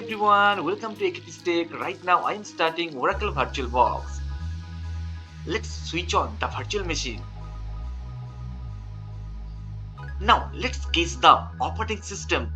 everyone, welcome to Tech. Right now I am starting Oracle VirtualBox. Let's switch on the virtual machine. Now let's guess the operating system.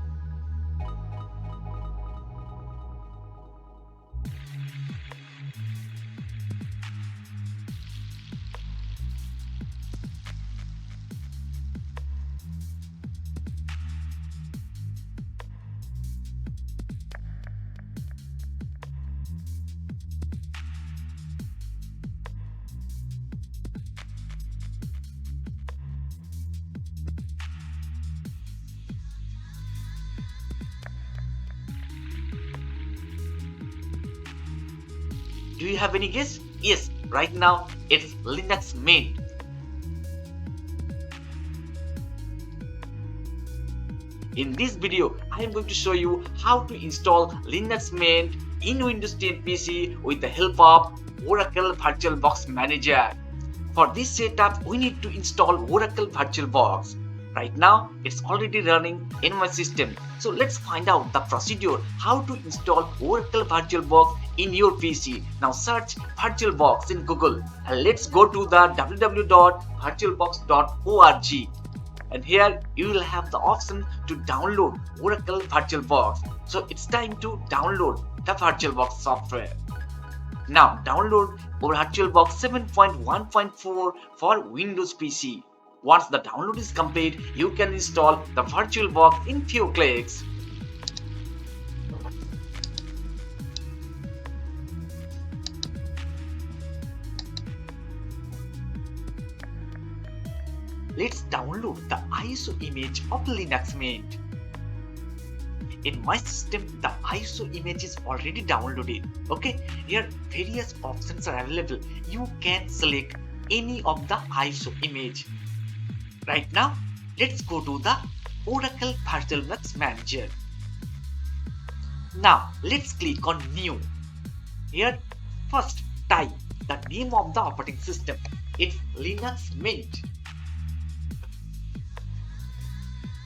Do you have any guess? Yes, right now it's Linux Mint. In this video, I am going to show you how to install Linux Mint in Windows 10 PC with the help of Oracle VirtualBox Manager. For this setup, we need to install Oracle VirtualBox. Right now, it's already running in my system. So let's find out the procedure how to install Oracle VirtualBox in your PC. Now search VirtualBox in Google and let's go to the www.virtualbox.org. And here you will have the option to download Oracle VirtualBox. So it's time to download the VirtualBox software. Now download VirtualBox 7.1.4 for Windows PC. Once the download is complete, you can install the VirtualBox in few clicks. Let's download the ISO image of Linux Mint. In my system, the ISO image is already downloaded. Okay, here various options are available. You can select any of the ISO image. Right now, let's go to the Oracle VirtualBox Manager. Now, let's click on New. Here, first type the name of the operating system. It's Linux Mint.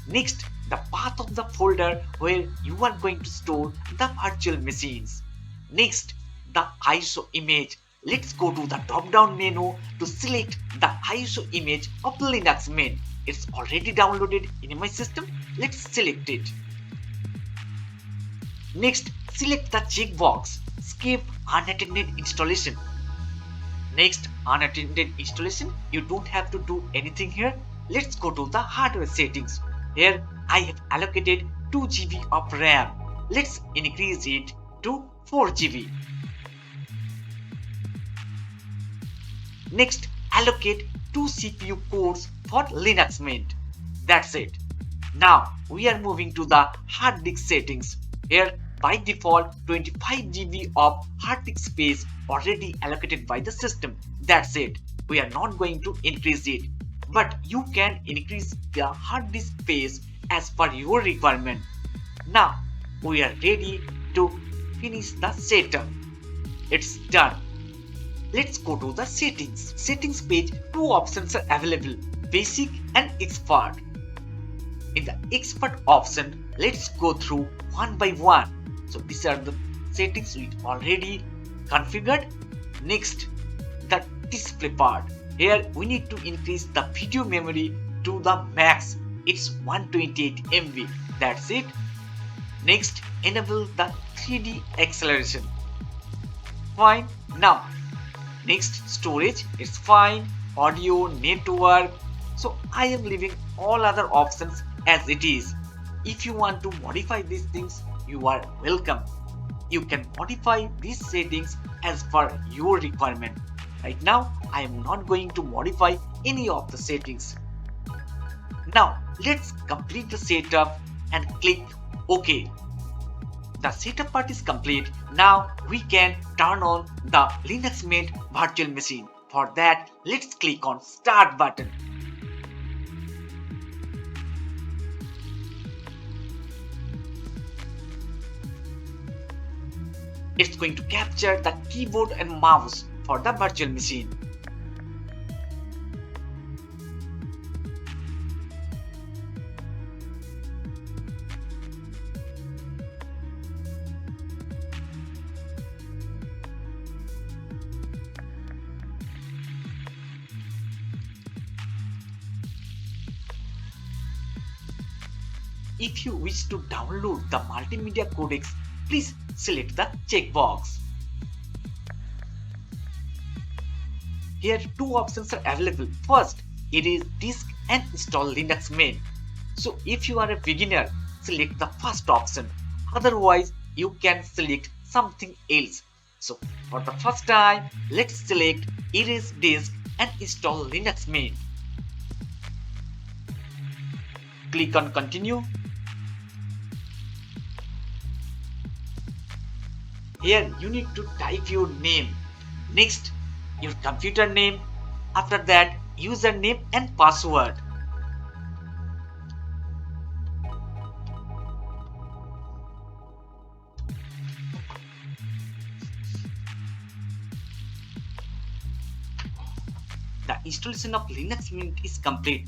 Next, the path of the folder where you are going to store the virtual machines. Next, the ISO image. Let's go to the drop-down menu to select the ISO image of Linux Mint. It's already downloaded in my system. Let's select it. Next, select the checkbox Skip unattended installation. Next, unattended installation. You don't have to do anything here. Let's go to the hardware settings. Here I have allocated 2 GB of RAM. Let's increase it to 4 GB. Next, allocate 2 CPU cores for Linux Mint. That's it. Now we are moving to the hard disk settings. Here by default 25 GB of hard disk space already allocated by the system. That's it. We are not going to increase it. But you can increase the hard disk space as per your requirement. Now we are ready to finish the setup. It's done. Let's go to the settings. Settings page, two options are available, basic and expert. In the expert option, let's go through one by one. So these are the settings we already configured. Next, the display part. Here we need to increase the video memory to the max. It's 128 MB. That's it. Next, enable the 3D acceleration. Fine. Now, next storage. It's fine. Audio, network. So I am leaving all other options as it is. If you want to modify these things, you are welcome. You can modify these settings as per your requirement. Right now, I am not going to modify any of the settings. Now, let's complete the setup and click OK. The setup part is complete. Now, we can turn on the Linux Mint virtual machine. For that, let's click on Start button. It's going to capture the keyboard and mouse for the virtual machine. If you wish to download the multimedia codecs, please select the checkbox. Here two options are available. First, erase disk and install Linux Mint. So if you are a beginner, select the first option. Otherwise, you can select something else. So for the first time, let's select erase disk and install Linux Mint. Click on continue. Here you need to type your name. Next, your computer name. After that, username and password. The installation of Linux Mint is complete.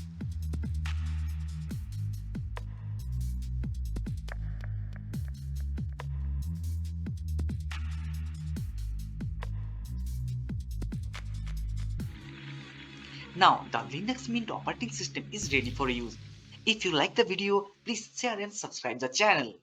Now the Linux Mint operating system is ready for use. If you like the video, please share and subscribe the channel.